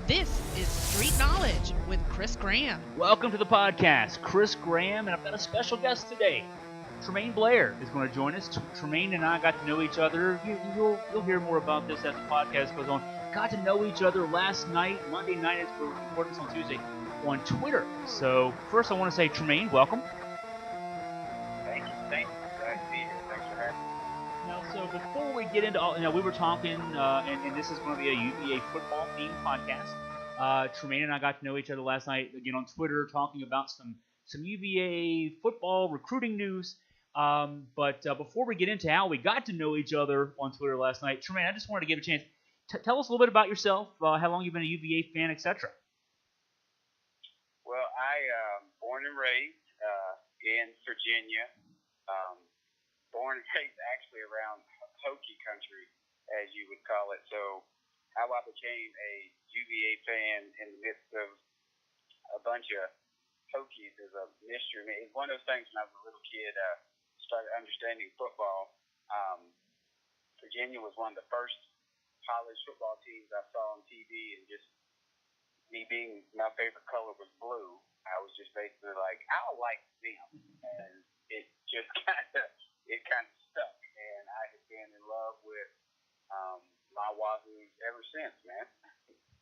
This is Street Knowledge with Chris Graham. Welcome to the podcast. Chris Graham, and I've got a special guest today. Tremayne Blair is going to join us. Tremayne and I got to know each other. You'll hear more about this as the podcast goes on. Got to know each other last night, Monday night, as we're recording this on Tuesday, on Twitter. So first I want to say, Tremayne, welcome. Thank you. Glad to be here. Thanks for having me. Now, so before we get into all, we were talking, and this is going to be a UVA football-themed podcast. Tremayne and I got to know each other last night, again, on Twitter, talking about some UVA football recruiting news. But before we get into how we got to know each other on Twitter last night, Tremayne, I just wanted to give a chance. Tell us a little bit about yourself, how long you've been a UVA fan, etc. Well, I born and raised in Virginia. Born and raised actually around Hokie country, as you would call it. So how I became a UVA fan in the midst of a bunch of Hokies is a mystery. It's one of those things when I was a little kid, started understanding football. Virginia was one of the first college football teams I saw on TV, and just me being my favorite color was blue, I was just basically like, I'll like them, and it just kind of stuck, and I have been in love with my Wahoos ever since, man.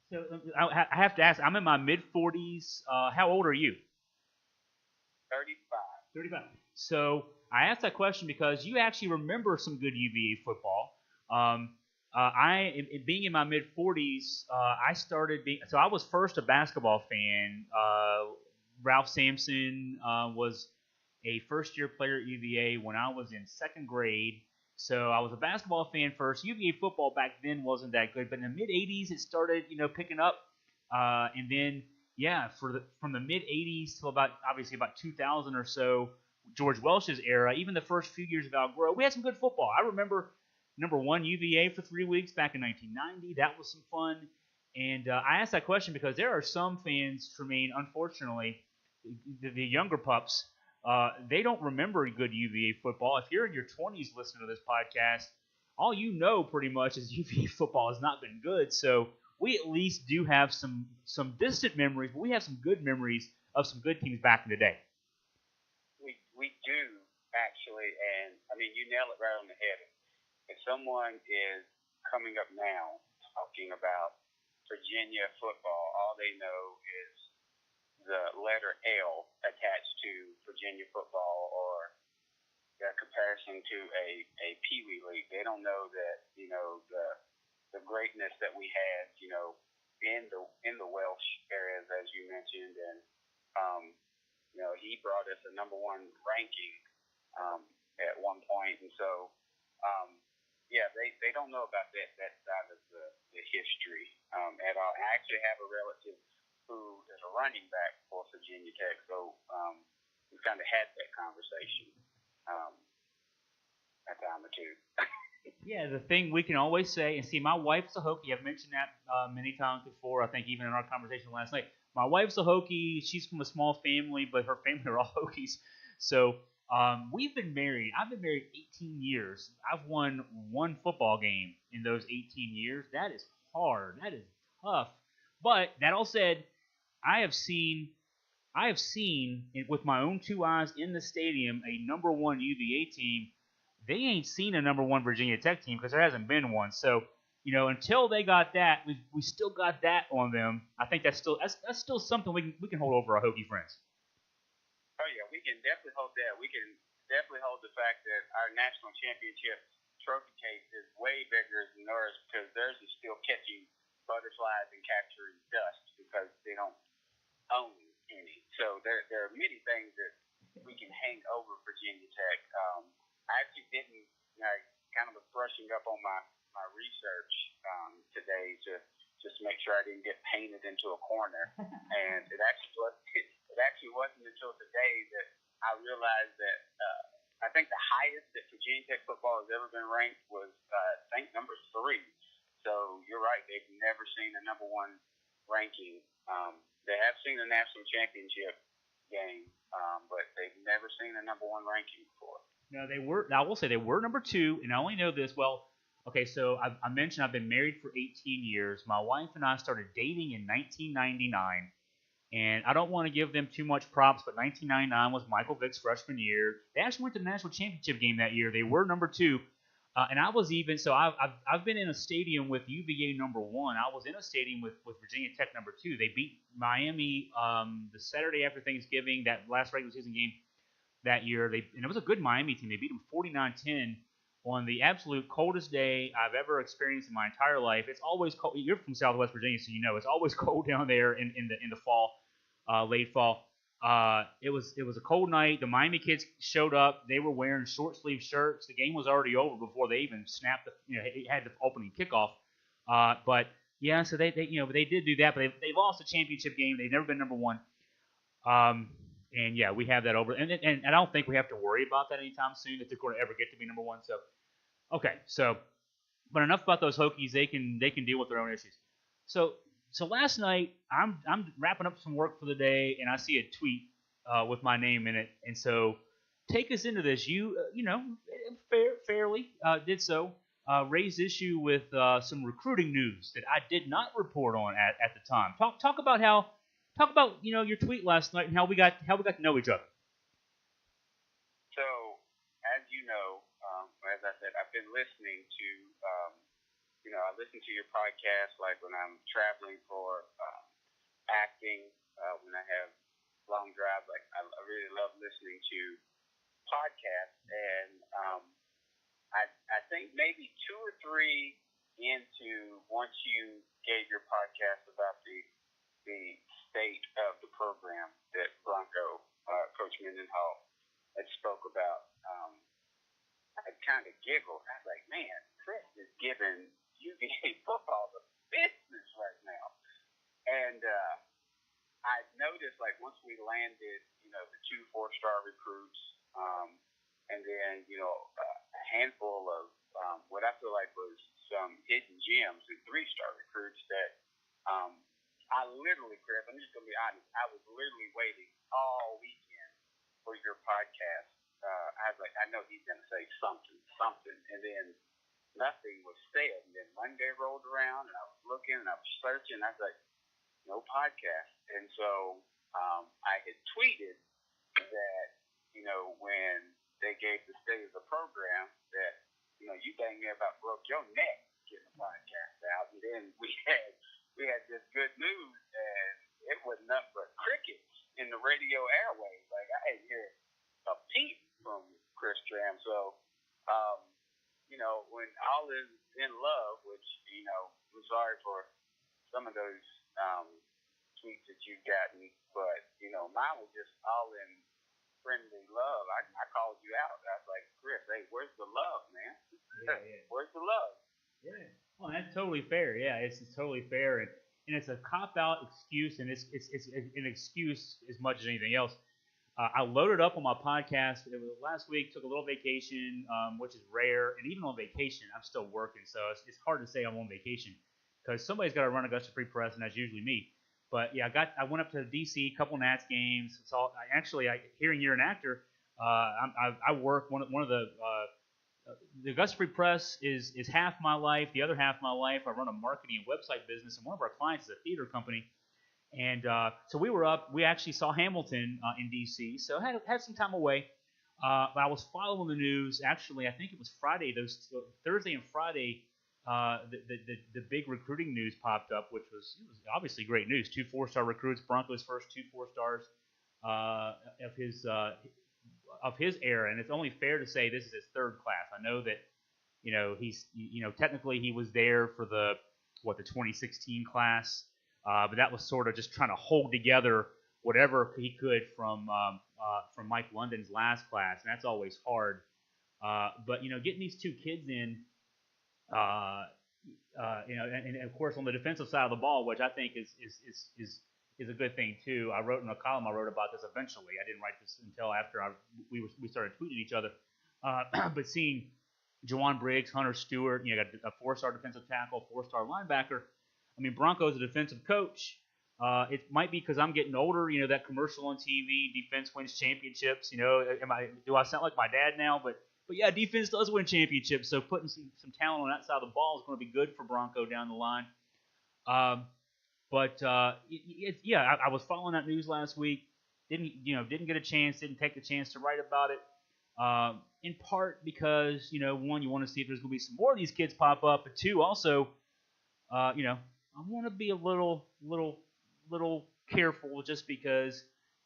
So I have to ask, I'm in my mid-40s. How old are you? 35. 35. So I asked that question because you actually remember some good UVA football. Being in my mid-40s, I was first a basketball fan. Ralph Sampson was a first-year player at UVA when I was in second grade. So I was a basketball fan first. UVA football back then wasn't that good, but in the mid-'80s it started, picking up. And then, from the mid-'80s till about 2000 or so, George Welsh's era, even the first few years of Al Groh, we had some good football. I remember number one UVA for 3 weeks back in 1990. That was some fun. And I asked that question because there are some fans, Tremayne, unfortunately, the younger pups, they don't remember good UVA football. If you're in your 20s listening to this podcast, all you know pretty much is UVA football has not been good. So we at least do have some distant memories, but we have some good memories of some good teams back in the day. We do, actually, and, I mean, you nail it right on the head. If someone is coming up now talking about Virginia football, all they know is the letter L attached to Virginia football or the comparison to a Pee Wee league. They don't know that, the greatness that we had, in the Welsh areas, as you mentioned, and he brought us a number one ranking at one point, and so they don't know about that side of the history at all. I actually have a relative who is a running back for Virginia Tech, so we kind of had that conversation a time or two. Yeah, the thing we can always say, and see, my wife's a Hokie. I've mentioned that many times before, I think even in our conversation last night. My wife's a Hokie. She's from a small family, but her family are all Hokies. So we've been married. I've been married 18 years. I've won one football game in those 18 years. That is hard. That is tough. But that all said, I have seen with my own two eyes in the stadium a number one UVA team. They ain't seen a number one Virginia Tech team because there hasn't been one. So, until they got that, we still got that on them. I think that's still something we can hold over our Hokie friends. Oh yeah, we can definitely hold that. We can definitely hold the fact that our national championship trophy case is way bigger than theirs because theirs is still catching butterflies and capturing dust because they don't own any. So there are many things that we can hang over Virginia Tech. I actually didn't, kind of was brushing up on my research today to just make sure I didn't get painted into a corner. And it actually wasn't until today that I realized that I think the highest that Virginia Tech football has ever been ranked was, I think, number 3. So you're right, they've never seen a number one ranking. They have seen a national championship game, but they've never seen a number one ranking before. No, they were. I will say they were number 2, and I only know this. Well, Okay, so I mentioned I've been married for 18 years. My wife and I started dating in 1999. And I don't want to give them too much props, but 1999 was Michael Vick's freshman year. They actually went to the national championship game that year. They were number 2. And I was even so I've been in a stadium with UVA number 1. I was in a stadium with Virginia Tech number 2. They beat Miami the Saturday after Thanksgiving, that last regular season game that year. And it was a good Miami team. They beat them 49-10 on the absolute coldest day I've ever experienced in my entire life. It's always cold. You're from Southwest Virginia, so you know it's always cold down there in the fall, late fall. It was a cold night. The Miami kids showed up. They were wearing short sleeve shirts. The game was already over before they even snapped had the opening kickoff. But yeah, so they did do that, but they lost the championship game. They've never been number 1. And yeah, we have that over, and I don't think we have to worry about that anytime soon that they're going to ever get to be number 1. So okay, but enough about those Hokies. They can deal with their own issues. So last night, I'm wrapping up some work for the day, and I see a tweet with my name in it. And so, take us into this. You fairly did so. Raised issue with some recruiting news that I did not report on at the time. Talk about your tweet last night and how we got to know each other. So, as you know, as I said, I've been listening to I listen to your podcast like when I'm traveling for acting, when I have long drives. Like I really love listening to podcasts, and I think maybe 2 or 3 into once you gave your podcast about the state of the program that Bronco Coach Mendenhall had spoke about, I kind of giggled. I was like, man, Chris is giving UVA football the business right now. And I noticed, like, once we landed, the 2 4-star recruits, and then, a handful of what I feel like was some hidden gems and 3-star recruits that I literally, Chris, I'm just going to be honest, I was literally waiting all weekend for your podcast. I was like, I know he's going to say something, and then nothing was said. And then Monday rolled around, and I was looking, and I was searching, and I was like, no podcast. And so I had tweeted that, when they gave the state of the program, that, you dang near about broke your neck getting the podcast out. And then we had this good news, and it was nothing but crickets in the radio airwaves. Like, I didn't hear a peep from Chris Tram. So, when all is in love, which, I'm sorry for some of those tweets that you've gotten, but, mine was just all in friendly love. I called you out. I was like, Chris, hey, where's the love, man? Yeah. Where's the love? Yeah. Well, that's totally fair. Yeah, it's totally fair, and it's a cop-out excuse, and it's an excuse as much as anything else. I loaded up on my podcast. It was last week. Took a little vacation, which is rare, and even on vacation, I'm still working. So it's hard to say I'm on vacation because somebody's got to run Augusta Free Press, and that's usually me. But yeah, I went up to DC, a couple Nats games. So hearing you're an actor, I work one of the Augusta Free Press is half my life. The other half of my life, I run a marketing and website business, and one of our clients is a theater company. And so we were up. We actually saw Hamilton in D.C., so had some time away. But I was following the news. Actually, I think it was Friday. Thursday and Friday, the big recruiting news popped up, which was obviously great news. 2 4-star recruits, Broncos' first 2 4-stars of his era, and it's only fair to say this is his 3rd class. I know that he's technically he was there for the 2016 class. But that was sort of just trying to hold together whatever he could from Mike London's last class, and that's always hard. But getting these 2 kids in, and of course on the defensive side of the ball, which I think is a good thing too. I wrote in a column about this eventually. I didn't write this until after we started tweeting each other. But seeing Jawan Briggs, Hunter Stewart, got a 4-star defensive tackle, 4-star linebacker. I mean, Bronco's a defensive coach. It might be because I'm getting older. That commercial on TV, defense wins championships. Do I sound like my dad now? But But yeah, defense does win championships, so putting some talent on that side of the ball is going to be good for Bronco down the line. Yeah, I was following that news last week. Didn't get a chance. Didn't take the chance to write about it. In part because one, you want to see if there's going to be some more of these kids pop up, but two, also, I want to be a little careful just because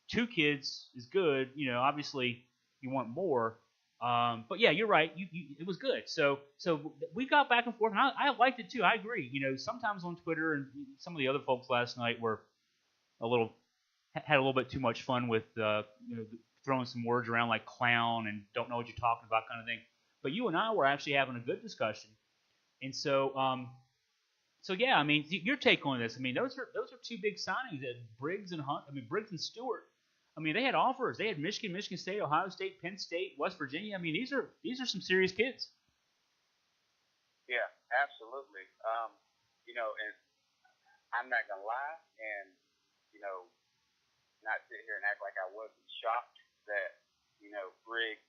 two kids is good. Obviously you want more. But yeah, you're right. It was good. So we got back and forth, and I liked it too. I agree. Sometimes on Twitter and some of the other folks last night were had a little bit too much fun with throwing some words around like clown and don't know what you're talking about kind of thing. But you and I were actually having a good discussion, and so yeah. I mean, your take on this? I mean, those are two big signings that Briggs and Briggs and Stewart. I mean, they had offers. They had Michigan, Michigan State, Ohio State, Penn State, West Virginia. I mean, these are some serious kids. Yeah, absolutely. And I'm not gonna lie, and not sit here and act like I wasn't shocked that Briggs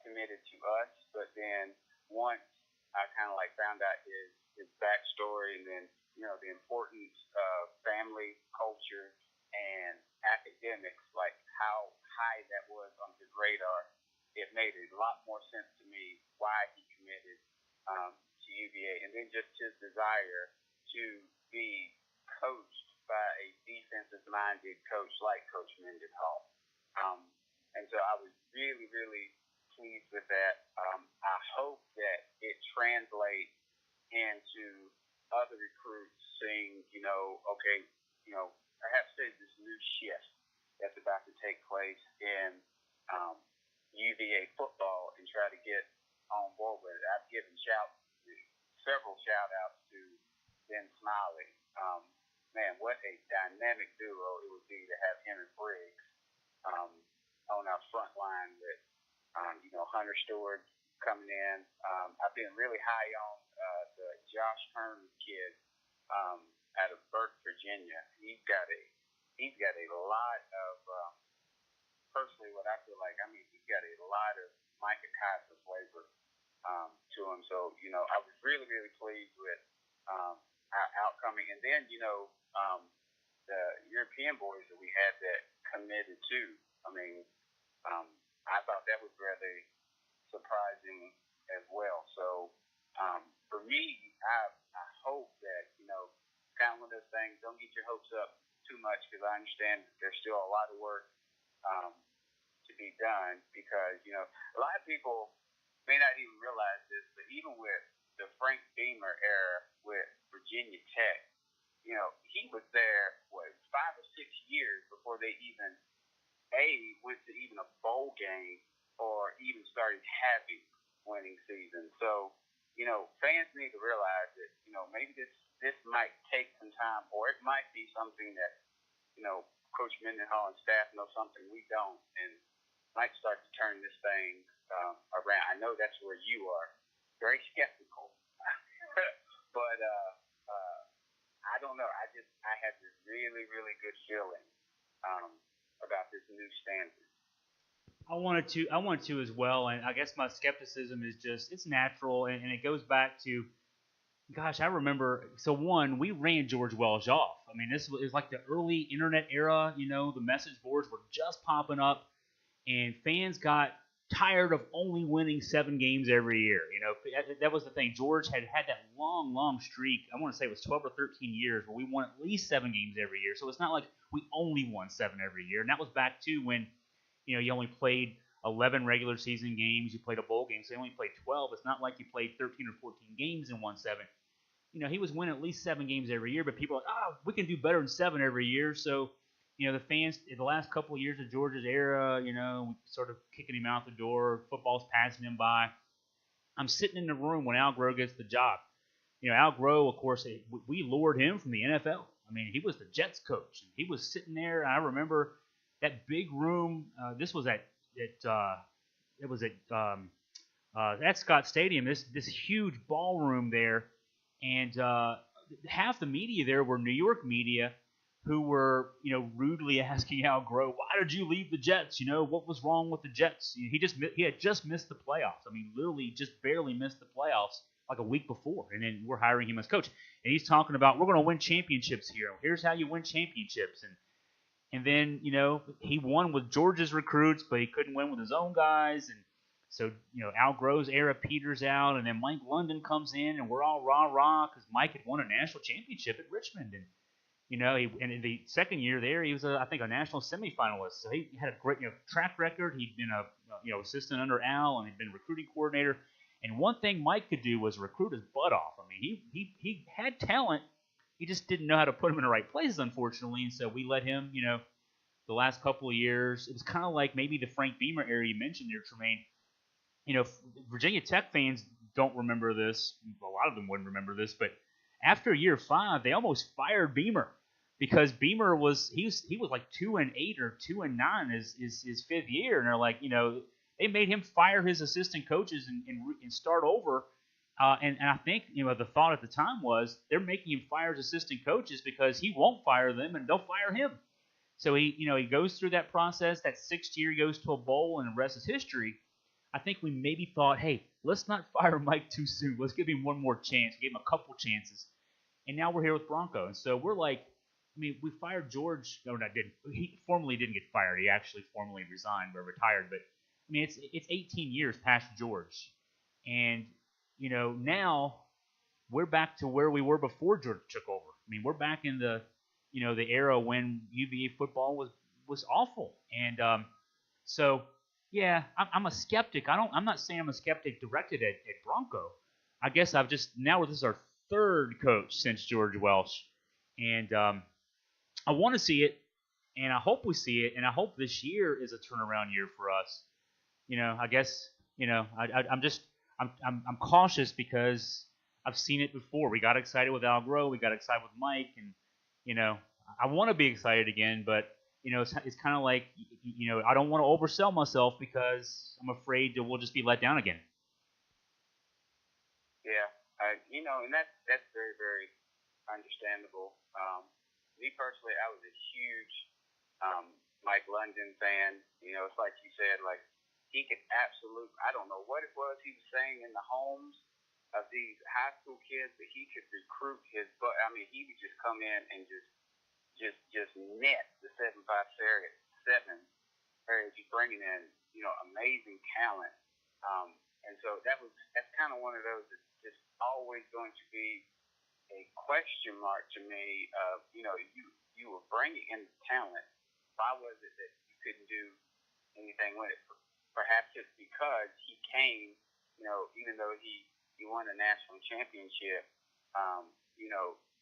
committed to us. But then once I kind of found out his backstory, and then the importance of family, culture, and academics, like how high that was on his radar, it made a lot more sense to me why he committed to UVA, and then just his desire to be coached by a defensive-minded coach like Coach Mendenhall. And so I was really, really pleased with that. I hope that it translates into other recruits seeing, perhaps there's this new shift that's about to take place in UVA football and try to get on board with it. I've given several shout-outs to Ben Smiley. Man, what a dynamic duo it would be to have him and Briggs on our front line with, Hunter Stewart coming in. I've been really high on the Josh Hearn kid out of Burke, Virginia. He's got a lot of personally what I feel like. I mean, he's got a lot of Micah Kaiser flavor to him. So I was really, really pleased with our outcoming. And then the European boys that we had that committed to. I mean, I thought that was rather surprising as well. So for me, I hope that kind of one of those things. Don't get your hopes up too much, because I understand that there's still a lot of work to be done, because a lot of people may not even realize this, but even with the Frank Beamer era with Virginia Tech, he was there 5 or 6 years before they even went to even a bowl game or even started having winning seasons. So fans need to realize that maybe this might take some time, or it might be something that Coach Mendenhall and staff know something we don't, and might start to turn this thing around. I know that's where you are very skeptical, but I don't know. I have this really, really good feeling about this new standard. I want to as well, and I guess my skepticism is just it's natural, and it goes back to, gosh, I remember. So one, we ran George Welsh off. I mean, this was like the early internet era. The message boards were just popping up, and fans got tired of only winning 7 games every year. That was the thing. George had that long streak. I want to say it was 12 or 13 years where we won at least 7 games every year. So it's not like we only won 7 every year. And that was back to when, you only played 11 regular season games. You played a bowl game, so you only played 12. It's not like you played 13 or 14 games and won 7. He was winning at least 7 games every year, but people are like, we can do better than 7 every year. So, the fans, in the last couple of years of George's era, we sort of kicking him out the door. Football's passing him by. I'm sitting in the room when Al Groh gets the job. Al Groh, of course, we lured him from the NFL. I mean, he was the Jets coach. And he was sitting there. And I remember that big room. This was at Scott Stadium. This huge ballroom there, and half the media there were New York media, who were, rudely asking Al Groh, why did you leave the Jets? What was wrong with the Jets? He had just missed the playoffs. I mean, literally just barely missed the playoffs like a week before, and then we're hiring him as coach. And he's talking about, we're going to win championships here. Here's how you win championships. And then, he won with Georgia's recruits, but he couldn't win with his own guys. And so, Al Groh's era peters out, and then Mike London comes in, and we're all rah-rah because Mike had won a national championship at Richmond. And and in the second year there, he was, I think, a national semifinalist. So he had a great, track record. He'd been a, assistant under Al, and he'd been recruiting coordinator. And one thing Mike could do was recruit his butt off. I mean, he had talent. He just didn't know how to put him in the right places, unfortunately. And so we let him, the last couple of years. It was kind of like maybe the Frank Beamer era you mentioned there, Tremayne. Virginia Tech fans don't remember this. A lot of them wouldn't remember this, but after year 5, they almost fired Beamer because Beamer was like 2-8 or 2-9 his fifth year, and they're like, they made him fire his assistant coaches and start over. And I think the thought at the time was they're making him fire his assistant coaches because he won't fire them and they'll fire him. So he goes through that process. That 6th year he goes to a bowl, and the rest is history. I think we maybe thought, hey, let's not fire Mike too soon. Let's give him one more chance. Give him a couple chances. And now we're here with Bronco. And so we're like, we fired George. No, not didn't. He formally didn't get fired. He actually formally resigned or retired. But it's 18 years past George, and now we're back to where we were before George took over. We're back in the the era when UVA football was awful, and so yeah, I'm a skeptic. I'm not saying I'm a skeptic directed at Bronco. I guess I've just now this is our 3rd coach since George Welsh, and I want to see it, and I hope we see it, and I hope this year is a turnaround year for us. I guess I'm cautious because I've seen it before. We got excited with Al Groh, we got excited with Mike, and I want to be excited again, but it's kind of like I don't want to oversell myself because I'm afraid that we'll just be let down again. Yeah, and that's very, very understandable. Me personally, I was a huge Mike London fan. It's like you said, like he could I don't know what it was he was saying in the homes of these high school kids, but he could recruit his butt. He would just come in and just net the 7-5 areas, just bringing in, amazing talent. And so that's kind of one of those that's just always going to be a question mark to me of, you were bringing in talent. Why was it that you couldn't do anything with it? Perhaps it's because he came, even though he won a national championship,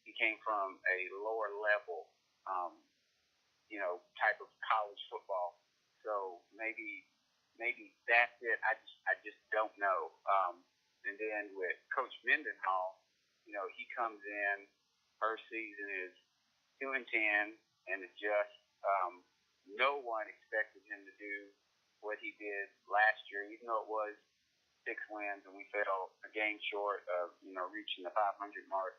he came from a lower level, type of college football. So maybe that's it. I just don't know. And then with Coach Mendenhall, he comes in, first season is 2-10, and it's just no one expected him to do what he did last year, even though it was 6 wins and we fell a game short of reaching the 500 mark,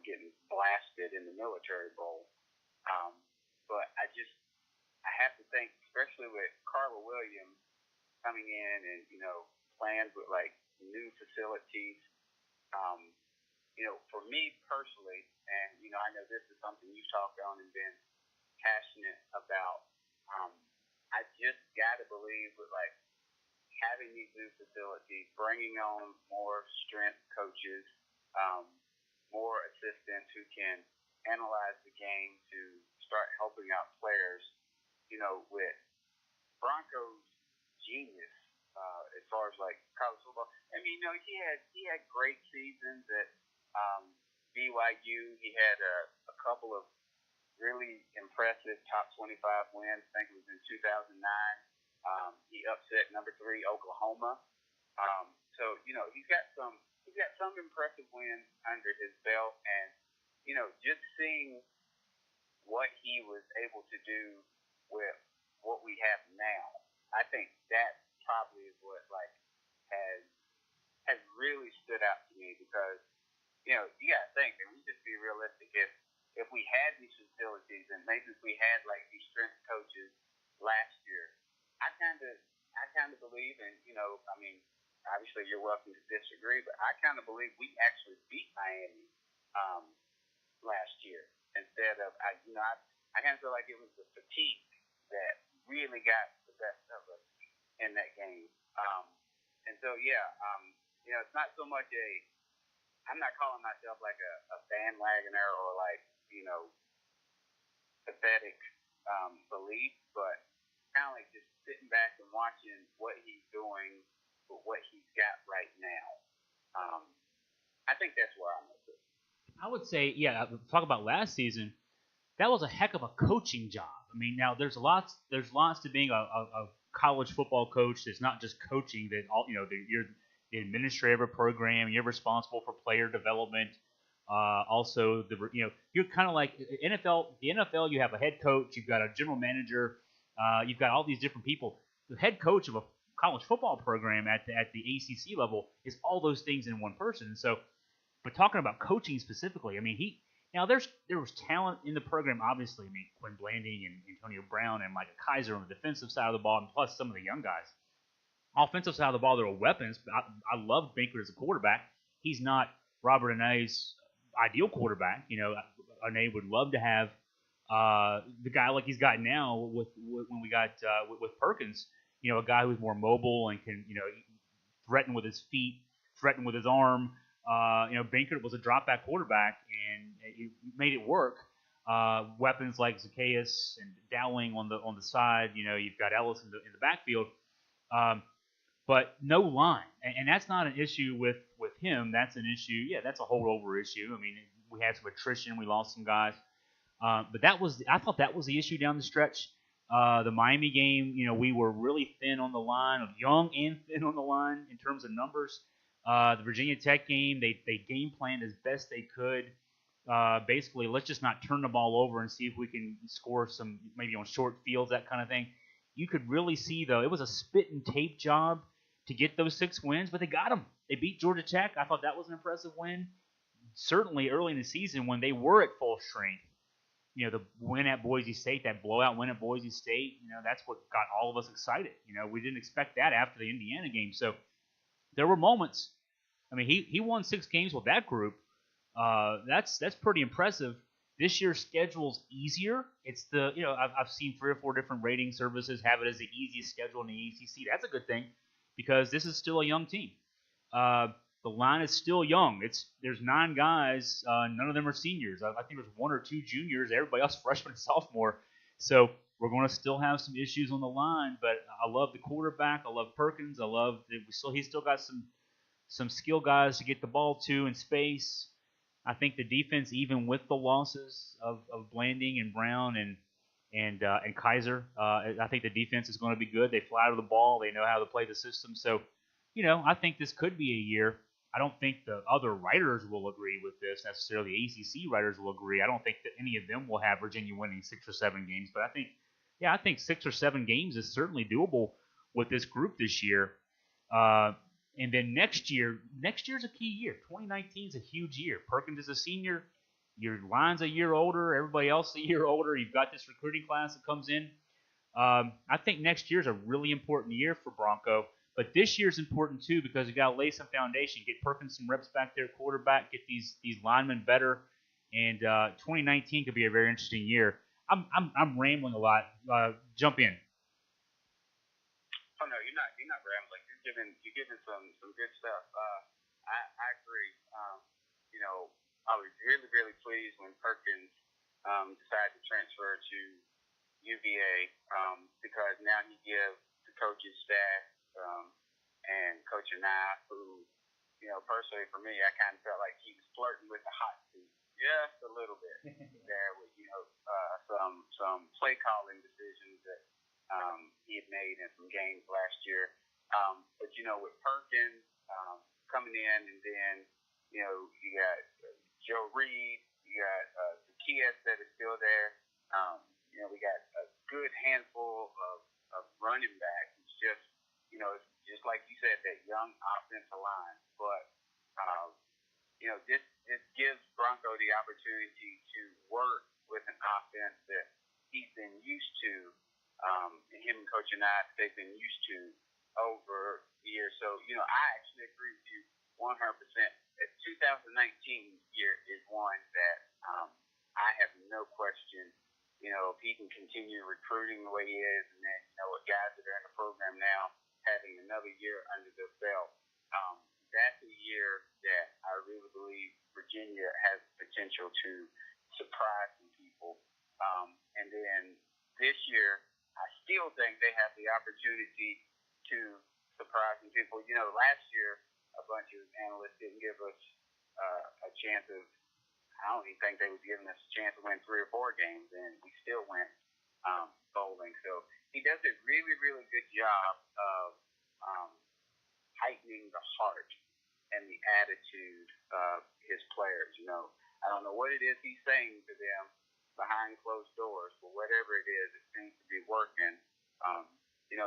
getting blasted in the Military Bowl. But I have to think, especially with Carla Williams coming in and plans with like new facilities. For me personally, and I know this is something you've talked on and been passionate about. I just got to believe with like having these new facilities, bringing on more strength coaches, more assistants who can analyze the game to start helping out players. With Bronco's genius as far as like college football. He had great seasons at BYU. He had a couple of really impressive top 25 wins. I think it was in 2009. He upset number 3 Oklahoma. So he's got some impressive wins under his belt, and just seeing what he was able to do with what we have now, I think that probably is what has really stood out to me because you got to think, and we just be realistic. if we had these facilities and maybe if we had like these strength coaches last year, I kind of believe, and I mean, obviously you're welcome to disagree, but I kind of believe we actually beat Miami last year instead of I kind of feel like it was the fatigue that really got the best of us in that game. And so it's not so much I'm not calling myself like a bandwagoner or like pathetic belief, but kind of like just sitting back and watching what he's doing with what he's got right now. I think that's where I'm at. I would say, talk about last season. That was a heck of a coaching job. I mean, now there's lots to being a college football coach. That's not just coaching. That you're the administrator of a program. You're responsible for player development. Also, you're kind of like NFL. The NFL, you have a head coach. You've got a general manager. You've got all these different people. The head coach of a college football program at the ACC level is all those things in one person. And so, but talking about coaching specifically, I mean, there was talent in the program, obviously. I mean, Quinn Blanding and Antonio Brown and Micah Kaiser on the defensive side of the ball, and plus some of the young guys. Offensive side of the ball, there were weapons. I love Baker as a quarterback. He's not Robert Anae's ideal quarterback. Anae would love to have the guy like he's got now with Perkins. A guy who's more mobile and can threaten with his feet, threaten with his arm. Baker was a drop back quarterback and he made it work. Weapons like Zacchaeus and Dowling on the side. You've got Ellis in the backfield. But no line, and that's not an issue with him. That's an issue. Yeah, that's a holdover issue. I mean, we had some attrition. We lost some guys. But I thought that was the issue down the stretch. The Miami game, we were really thin on the line, young and thin on the line in terms of numbers. The Virginia Tech game, they game planned as best they could. Basically, let's just not turn the ball over and see if we can score some, maybe on short fields, that kind of thing. You could really see, though, it was a spit and tape job to get those 6 wins, but they got them. They beat Georgia Tech. I thought that was an impressive win. Certainly early in the season when they were at full strength. The win at Boise State, that blowout win at Boise State, that's what got all of us excited. We didn't expect that after the Indiana game. So there were moments. I mean, he won 6 games with that group. That's pretty impressive. This year's schedule's easier. It's I've seen 3 or 4 different rating services have it as the easiest schedule in the ACC. That's a good thing because this is still a young team. The line is still young. There's 9 guys. None of them are seniors. I think there's 1 or 2 juniors. Everybody else freshman and sophomore. So we're going to still have some issues on the line. But I love the quarterback. I love Perkins. I love he's still got some skill guys to get the ball to in space. I think the defense, even with the losses of Blanding and Brown and Kaiser, I think the defense is going to be good. They fly to the ball. They know how to play the system. So, I think this could be a year. I don't think the other writers will agree with this necessarily. The ACC writers will agree. I don't think that any of them will have Virginia winning 6 or 7 games. But I think 6 or 7 games is certainly doable with this group this year. And then next year's a key year. 2019 is a huge year. Perkins is a senior. Your line's a year older. Everybody else is a year older. You've got this recruiting class that comes in. I think next year's a really important year for Bronco. But this year's important too because you got to lay some foundation. Get Perkins some reps back there, quarterback. Get these linemen better. And 2019 could be a very interesting year. I'm rambling a lot. Jump in. Oh no, you're not rambling. You're giving some good stuff. I agree. I was really, really pleased when Perkins decided to transfer to UVA because now he gives the coaching staff and Coach Anai, who, personally for me, I kind of felt like he was flirting with the hot seat just a little bit there with, some play calling decisions that he had made in some games last year. But with Perkins coming in, and then you got Joe Reed, you got Zacchaeus that is still there. We got a good handful of running backs. It's just just like you said, that young offensive line. But this gives Bronco the opportunity to work with an offense that he's been used to, and him and Coach and they've been used to over the years. So, I actually agree with you 100%. The 2019 year is one that I have no question, if he can continue recruiting the way he is, and then, with guys that are in the program now having another year under their belt, that's a year that I really believe Virginia has the potential to surprise some people. And then this year, I still think they have the opportunity to surprise some people. Last year, a bunch of analysts didn't give us a chance of, I don't even think they was giving us a chance to win 3 or 4 games, and we still went bowling. So he does a really, really good job of heightening the heart and the attitude of his players. I don't know what it is he's saying to them behind closed doors, but whatever it is, it seems to be working.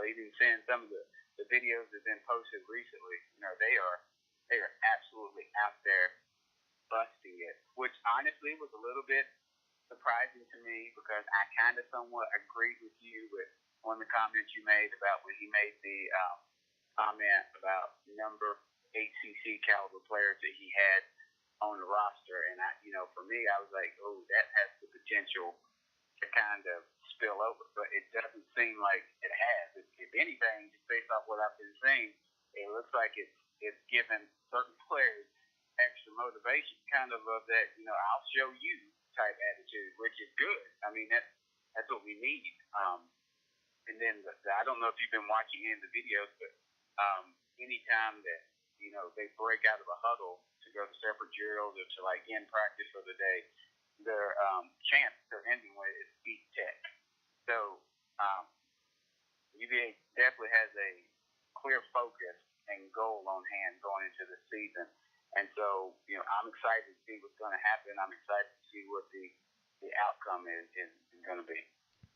Even seeing some of the videos that have been posted recently, they are absolutely out there busting it, which honestly was a little bit surprising to me, because I kind of somewhat agreed with you with one of the comments you made about when he made the comment about number ACC caliber players that he had on the roster. And for me, I was like, oh, that has the potential to kind of spill over, but it doesn't seem like it has. If anything, just based off what I've been seeing, it looks like it's given certain players extra motivation, kind of that, I'll show you type attitude, which is good. I mean, that's what we need. And then I don't know if you've been watching any of the videos, but anytime that they break out of a huddle to go to separate drills or to end practice for the day, their chant they're ending with is beat Tech. So UVA definitely has a clear focus and goal on hand going into the season. And so, I'm excited to see what's going to happen. I'm excited to see what the outcome is going to be.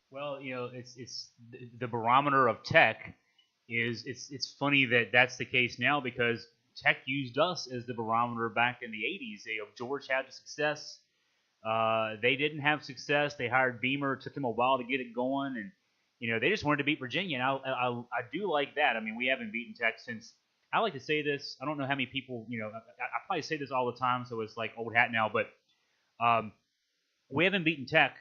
Well, it's the barometer of Tech is it's funny that that's the case now, because Tech used us as the barometer back in the 80s. George had the success. They didn't have success. They hired Beamer. It took them a while to get it going, and they just wanted to beat Virginia. And I do like that. I mean, we haven't beaten Tech since. I like to say this. I don't know how many people. I probably say this all the time, so it's like old hat now. But we haven't beaten Tech.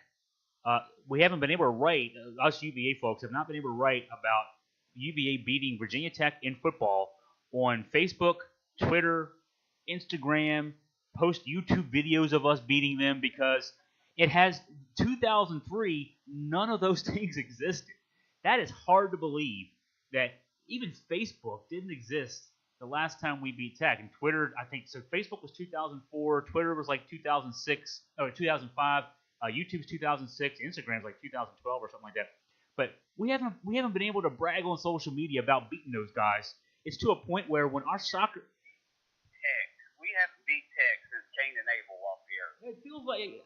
We haven't been able to write. Us UVA folks have not been able to write about UVA beating Virginia Tech in football on Facebook, Twitter, Instagram. Post YouTube videos of us beating them, because it has 2003, none of those things existed. That is hard to believe that even Facebook didn't exist the last time we beat Tech. And Twitter, I think, so Facebook was 2004, Twitter was like 2006, or 2005, YouTube's 2006, Instagram's like 2012 or something like that. But we haven't been able to brag on social media about beating those guys. It's to a point where when our soccer... We haven't beat Tech since Cain and Abel walked the earth. It feels like,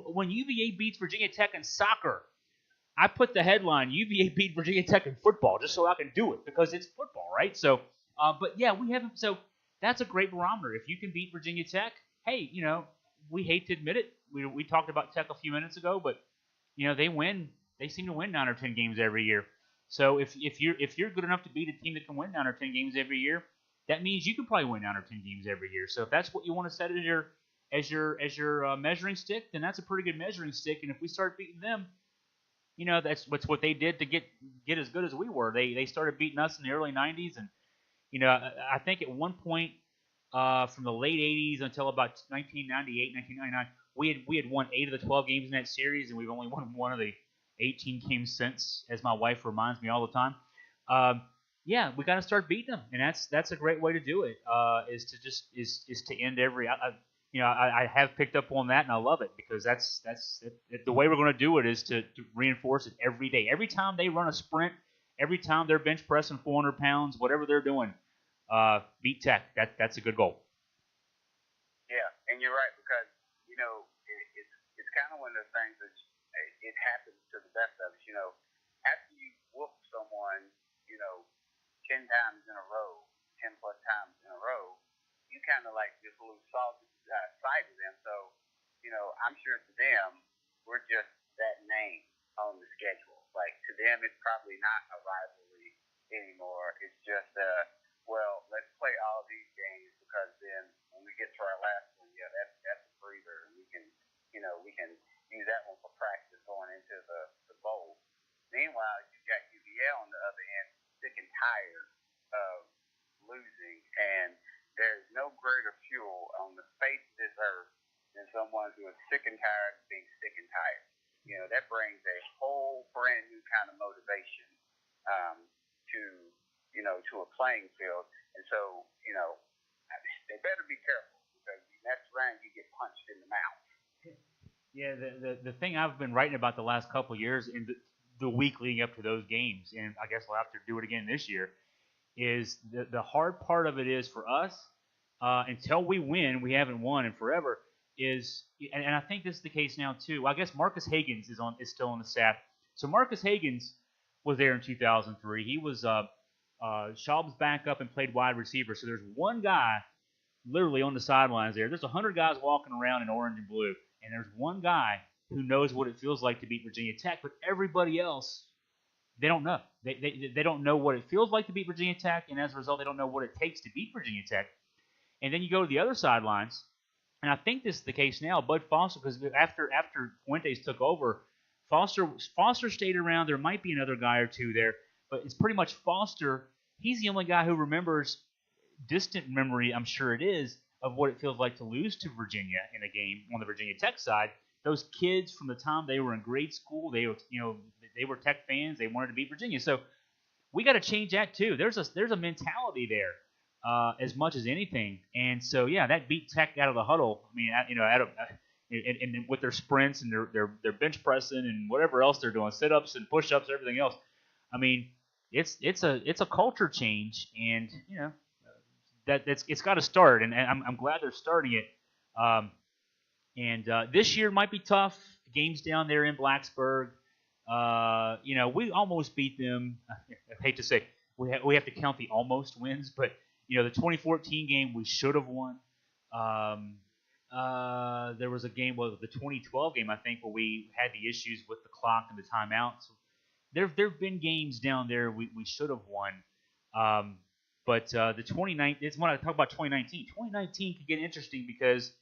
when UVA beats Virginia Tech in soccer, I put the headline UVA beat Virginia Tech in football just so I can do it, because it's football, right? So, but yeah, we haven't. So that's a great barometer. If you can beat Virginia Tech, hey, we hate to admit it. We talked about Tech a few minutes ago, but they win. They seem to win 9 or 10 games every year. So if you're good enough to beat a team that can win 9 or 10 games every year, that means you can probably win 9 or 10 games every year. So if that's what you want to set as your measuring stick, then that's a pretty good measuring stick. And if we start beating them, that's what they did to get as good as we were. They started beating us in the early 90s, and I think at one point from the late 80s until about 1998, 1999, we had won 8 of the 12 games in that series, and we've only won 1 of the 18 games since, as my wife reminds me all the time. Yeah, we got to start beating them, and that's a great way to do it. Is to end every. I have picked up on that, and I love it, because that's the way we're going to do it is to reinforce it every day. Every time they run a sprint, every time they're bench pressing 400 pounds, whatever they're doing, beat Tech. That's a good goal. Yeah, and you're right, because it's kind of one of those things that it happens to the best of us. After you whoop someone, 10 times in a row, 10 plus times in a row, you kind of sure to them, we're just that name on the schedule. Like, to them, it's probably not a rivalry anymore. It's just, well, let's play all these games because then when we get to our last one, yeah, that's a breather. And we can use that one for practice going into the bowl. Meanwhile, you've got UVA on the other end, sick and tired of losing, and there's no greater fuel on the face of this earth than someone who is sick and tired of being sick and tired. That brings a whole brand new kind of motivation to a playing field. And so, they better be careful because next round you get punched in the mouth. Yeah, the thing I've been writing about the last couple of years in the week leading up to those games, and I guess we'll have to do it again this year, is the hard part of it is for us, until we win, we haven't won in forever, and I think this is the case now too. Well, I guess Marcus Hagans is still on the staff. So Marcus Hagans was there in 2003. He was Schaub's backup and played wide receiver. So there's one guy literally on the sidelines there. There's 100 guys walking around in orange and blue, and there's one guy who knows what it feels like to beat Virginia Tech, but everybody else, they don't know. They don't know what it feels like to beat Virginia Tech, and as a result, they don't know what it takes to beat Virginia Tech. And then you go to the other sidelines, and I think this is the case now. Bud Foster, because after Fuentes took over, Foster stayed around. There might be another guy or two there, but it's pretty much Foster. He's the only guy who remembers, distant memory, I'm sure it is, of what it feels like to lose to Virginia in a game on the Virginia Tech side. Those kids from the time they were in grade school, they were Tech fans. They wanted to beat Virginia. So we got to change that too. There's a mentality there as much as anything. And so yeah, that beat Tech out of the huddle. I mean, and with their sprints and their bench pressing and whatever else they're doing, sit-ups and push-ups, everything else. I mean, it's a culture change, and it's got to start, and I'm glad they're starting it. And this year might be tough. Games down there in Blacksburg. We almost beat them. I hate to say we have to count the almost wins, but the 2014 game we should have won. There was a game, the 2012 game, I think, where we had the issues with the clock and the timeout. So there've been games down there we should have won. But the 2019, it's when I talk about 2019. 2019 could get interesting because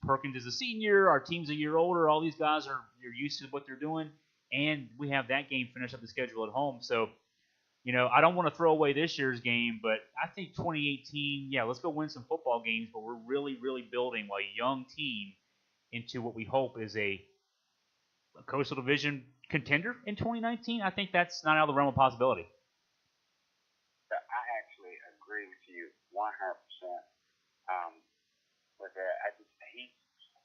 Perkins is a senior, our team's a year older, all these guys you're used to what they're doing, and we have that game finish up the schedule at home. So, I don't want to throw away this year's game, but I think 2018, yeah, let's go win some football games, but we're really, really building a young team into what we hope is a Coastal Division contender in 2019. I think that's not out of the realm of possibility. I actually agree with you 100% with that.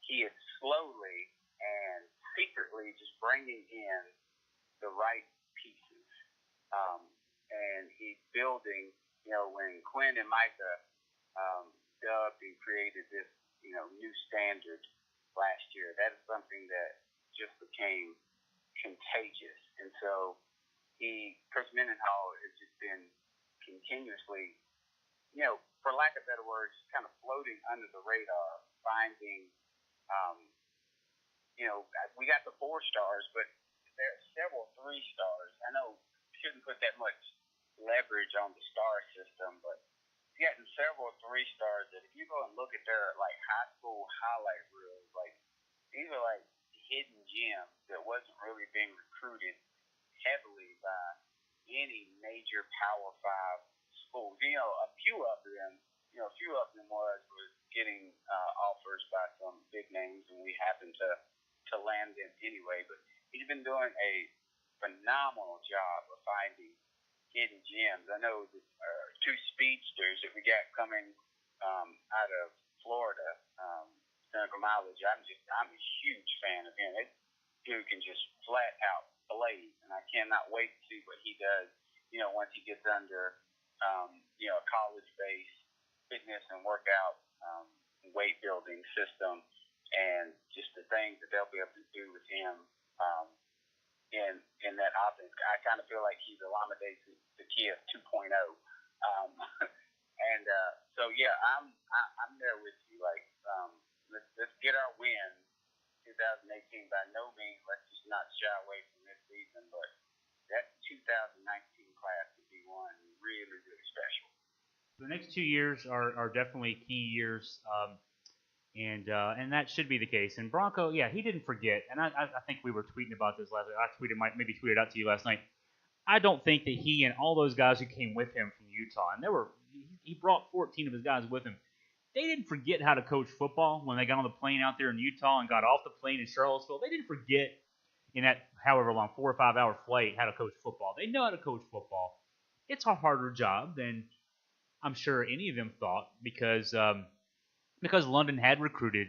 He is slowly and secretly just bringing in the right pieces, and he's building. When Quinn and Micah dubbed and created this, new standard last year, that is something that just became contagious, and so Chris Mendenhall has just been continuously, for lack of better words, kind of floating under the radar, finding. We got the 4 stars, but there are several 3 stars. I know shouldn't put that much leverage on the star system, but he's gotten several 3 stars that if you go and look at their high school highlight reels, these are hidden gems that wasn't really being recruited heavily by any major Power 5 schools. A few of them was getting offers by some big names, and we happened to land them anyway. But he's been doing a phenomenal job of finding hidden gems. I know the 2 speedsters that we got coming out of Florida, Senator Mileage. I'm a huge fan of him. That dude can just flat out blaze, and I cannot wait to see what he does. Once he gets under a college-based fitness and workout weight building system, and just the things that they'll be able to do with him in that offense. I kind of feel like he's Olamide Zaccheaus 2.0. And so yeah, I'm there with you. Let's get our wins 2018, by no means, let's just not shy away from this season, but that 2019 class could be one really, really special. The next 2 years are definitely key years, and that should be the case. And Bronco, yeah, he didn't forget. And I think we were tweeting about this last night. Maybe tweeted out to you last night. I don't think that he and all those guys who came with him from Utah, and he brought 14 of his guys with him. They didn't forget how to coach football when they got on the plane out there in Utah and got off the plane in Charlottesville. They didn't forget in that however long 4 or 5 hour flight how to coach football. They know how to coach football. It's a harder job than I'm sure any of them thought because London had recruited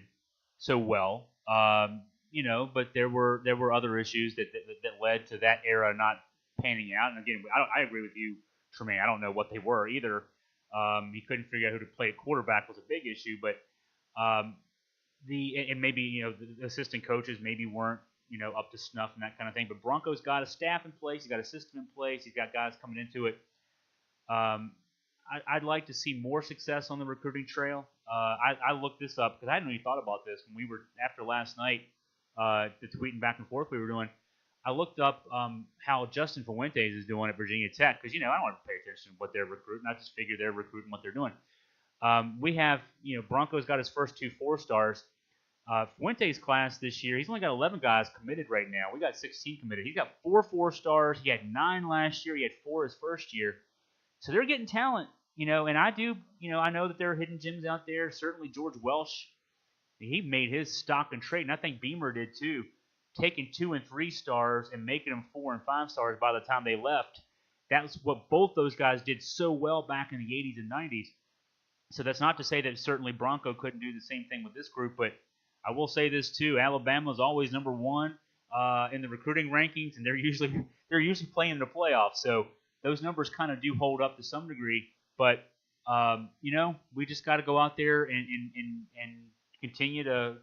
so well, but there were other issues that led to that era not panning out. And again, I agree with you, Tremayne. I don't know what they were either. He couldn't figure out who to play at quarterback was a big issue, but and maybe the assistant coaches maybe weren't up to snuff and that kind of thing. But Bronco's got a staff in place. He's got a system in place. He's got guys coming into it. I'd like to see more success on the recruiting trail. I looked this up because I hadn't really thought about this when we were after last night. The tweeting back and forth we were doing. I looked up how Justin Fuentes is doing at Virginia Tech because I don't want to pay attention to what they're recruiting. I just figure they're recruiting what they're doing. We have Bronco's got his first 2 4-stars. Fuentes' class this year, he's only got 11 guys committed right now. We got 16 committed. He's got 4 4-stars. He had 9 last year. He had 4 his first year. So they're getting talent, and I do, I know that there are hidden gems out there. Certainly George Welsh, he made his stock and trade, and I think Beamer did too, taking 2 and 3 stars and making them 4 and 5 stars by the time they left. That's what both those guys did so well back in the 80s and 90s. So that's not to say that certainly Bronco couldn't do the same thing with this group, but I will say this too: Alabama's always number 1 in the recruiting rankings, and they're usually playing in the playoffs. So those numbers kind of do hold up to some degree, but we just got to go out there and continue to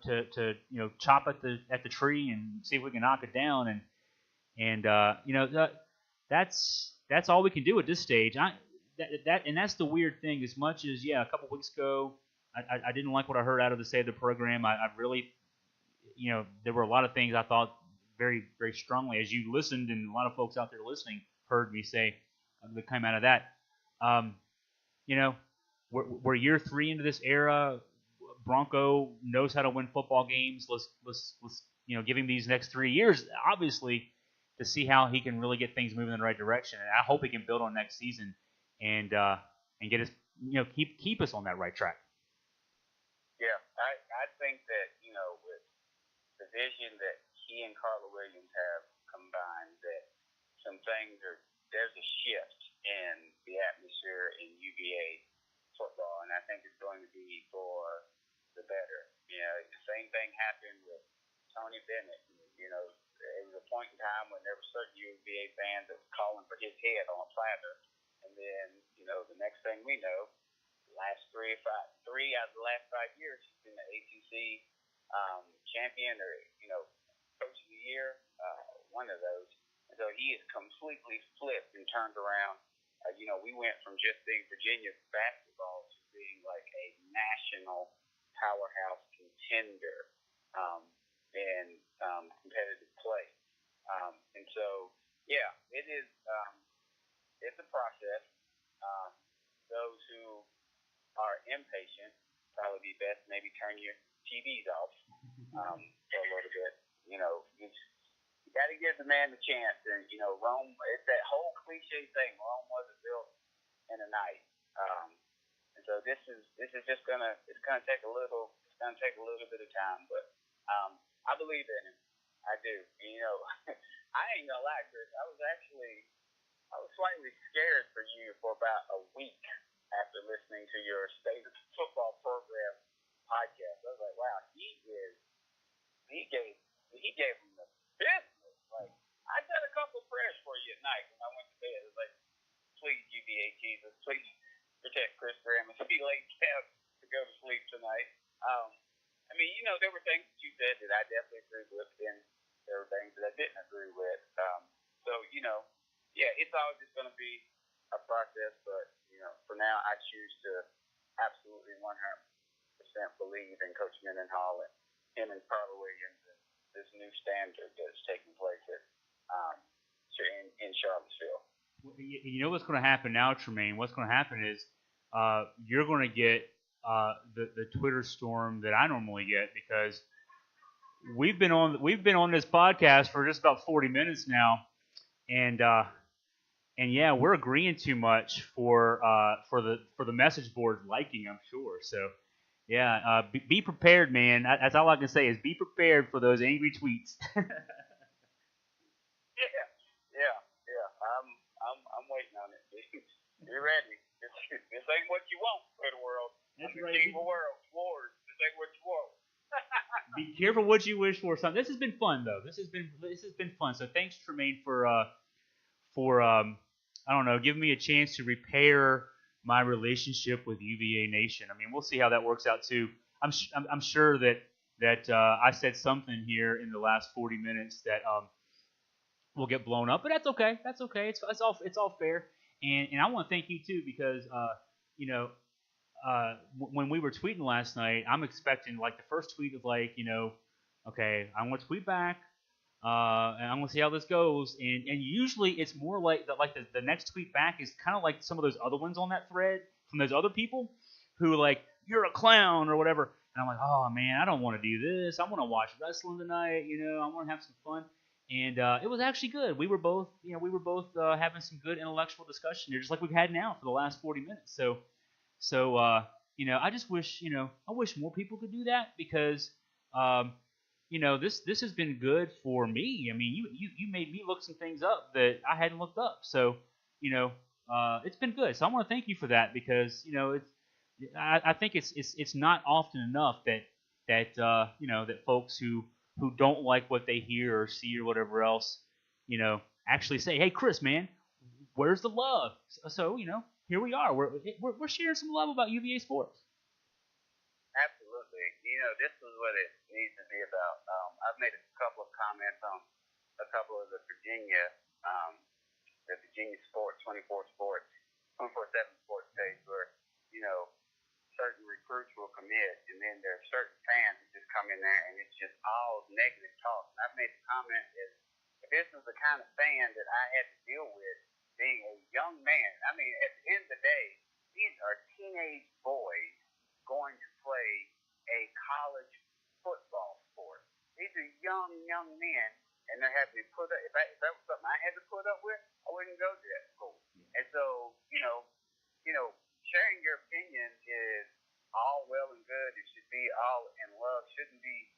chop at the tree and see if we can knock it down, and that's all we can do at this stage. And that's the weird thing. As much as a couple weeks ago, I didn't like what I heard out of the state of the program. I really, there were a lot of things I thought very, very strongly, as you listened, and a lot of folks out there listening heard me say that came out of that. We're year 3 into this era. Bronco knows how to win football games. Let's give him these next 3 years, obviously, to see how he can really get things moving in the right direction. And I hope he can build on next season and get us keep us on that right track. Yeah, I think that with the vision that he and Carla Williams have combined, that there's a shift in the atmosphere in UVA football, and I think it's going to be for the better. The same thing happened with Tony Bennett. There was a point in time when there were certain UVA fans that were calling for his head on a platter, and then the next thing we know, the last 3 out of the last 5 years, he's been the ACC champion or coach of the year, one of those. And so he has completely flipped and turned around. We went from just being Virginia basketball to being like a national powerhouse contender in competitive play. And so, it is. It's a process. Those who are impatient probably be best maybe turn your TVs off for a little bit. You got to give the man the chance. And Rome. It's that whole cliche thing. Rome wasn't built in a night. And so this is just gonna take a little. It's gonna take a little bit of time, but I believe in him. I do. I ain't gonna lie, Chris. I was slightly scared for you for about a week after listening to your State of Football program podcast. I was like, wow, he gave him the business. Like, I got a couple prayers for you at night when I went to bed. It was like, please, UVA Jesus, please protect Chris Graham as he lays down to go to sleep tonight. There were things that you said that I definitely agreed with, and there were things that I didn't agree with. It's always just going to be a process, but, for now, I choose to absolutely 100% believe in Coach Mendenhall and him and Carla Williams and new standard that's taking place in Charlottesville. You know what's going to happen now, Tremayne? What's going to happen is you're going to get the Twitter storm that I normally get because we've been on this podcast for just about 40 minutes now, and yeah, we're agreeing too much for the message board liking, I'm sure. So yeah, be prepared, man. That's all I can say is be prepared for those angry tweets. Yeah. I'm waiting on it. Be ready. This ain't what you want for the world. That's I'm right. the king of wars. This ain't what you want. Be careful what you wish for. Son, this has been fun though. This has been fun. So thanks, Tremayne, for I don't know, giving me a chance to repair my relationship with UVA Nation. I mean, we'll see how that works out too. I'm sure that I said something here in the last 40 minutes that will get blown up, but that's okay. That's okay. It's all fair. And I want to thank you too because you know. When we were tweeting last night, I'm expecting like the first tweet of like, okay, I'm gonna tweet back, and I'm gonna see how this goes. And usually it's more like the next tweet back is kind of like some of those other ones on that thread from those other people who like you're a clown or whatever. And I'm like, oh man, I don't want to do this. I want to watch wrestling tonight. I want to have some fun. And it was actually good. We were both having some good intellectual discussion here, just like we've had now for the last 40 minutes. So, I just wish, I wish more people could do that because, this has been good for me. I mean, you made me look some things up that I hadn't looked up. So, it's been good. So I want to thank you for that because, I think it's not often enough that folks who don't like what they hear or see or whatever else, actually say, hey, Chris, man, where's the love? So, here we are. We're sharing some love about UVA sports. Absolutely. This is what it needs to be about. I've made a couple of comments on a couple of the Virginia sports, 24/7 sports page where, certain recruits will commit and then there are certain fans that just come in there and it's just all negative talk. And I've made a comment is if this is the kind of fan that I had to deal with being a young man, I mean, at the end of the day, these are teenage boys going to play a college football sport. These are young men, and they're having to put up. If that was something I had to put up with, I wouldn't go to that school. And so, sharing your opinion is all well and good. It should be all in love. Shouldn't be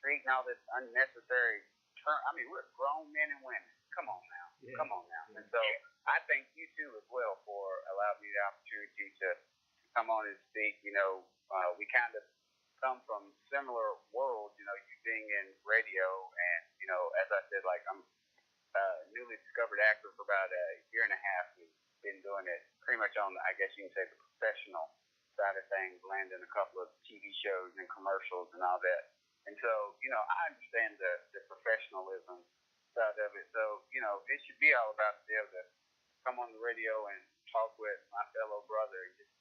treating all this unnecessary term. I mean, we're grown men and women. Come on now. Yeah. Come on now. And so I thank you too as well for allowing me the opportunity to come on and speak. We kind of come from similar worlds, you being in radio and, as I said, like I'm a newly discovered actor for about a year and a half. We've been doing it pretty much on, I guess you can say, the professional side of things, landing a couple of TV shows and commercials and all that. And so, I understand the professionalism side of it. So, it should be all about to be able to come on the radio and talk with my fellow brother and just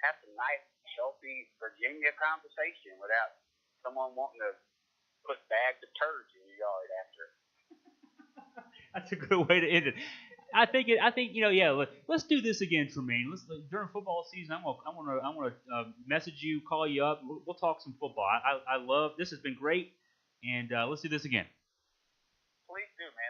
have some nice, healthy Virginia conversation without someone wanting to put bags of turds in your yard after. That's a good way to end it. I think let's do this again, Tremayne. During football season, I want to message you, call you up. We'll talk some football. I love this. Has been great, and let's do this again. Please do, man.